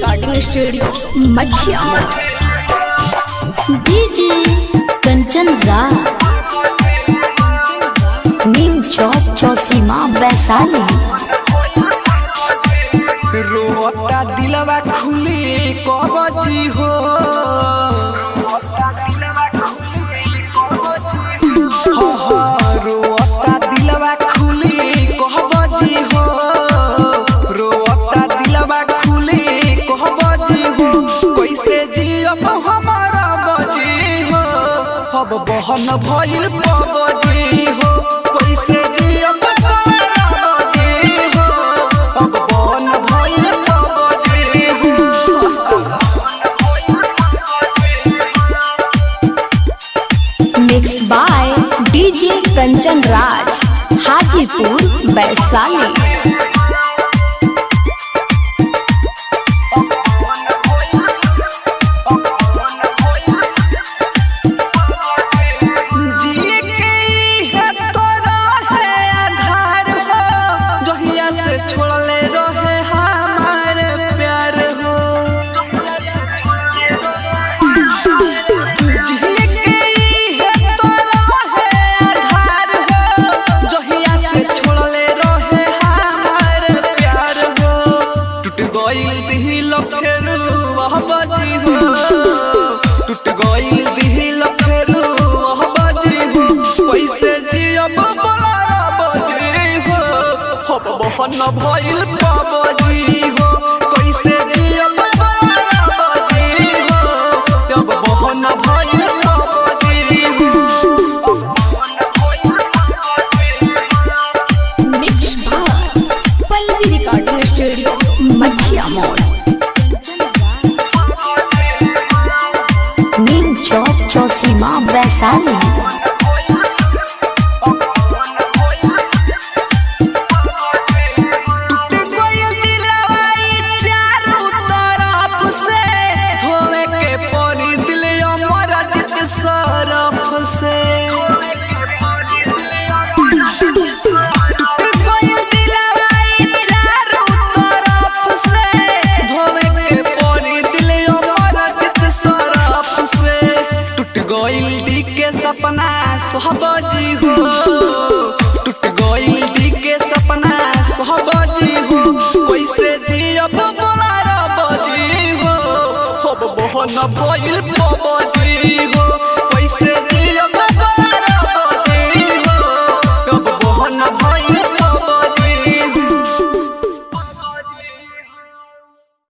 Recording studio मछिया DJ Kanchan Raj नीम चौक चौसीमा वैशाली। रोता दिलवा खुली कबजी हो रोता दिलवा खुली कहबजी हो रोता दिलवा खुली कहबजी हो कैसे जियब हमारा बजी हो अब बहन भइल पबजी हो कैसे जियब हमारा बजी हो अब बहन भइल पबजी हो। Mix by DJ Kanchan Raj Hajipur Vaishali. छोड़ले रहे हमारे प्यार हो जहिया से छोड़ले रहे हमारे प्यार हो टूट गइल दिल फेर वह बजी हो टूट गइल दिल फेर वह बजी हो कैसे जियब बोला बजी हो अब बहन भइल पबजी हो कैसे जियब बोला बजी हो अब बहन भइल पबजी हो। Mix by Pallavi recording studio Machhiya Neem चौक चौसीमा वैशाली। सपना सोहबजी हो टूट गइल दी के सपना सोहबजी हो कैसे जियब बोला बजी हो अब बहन भइल पबजी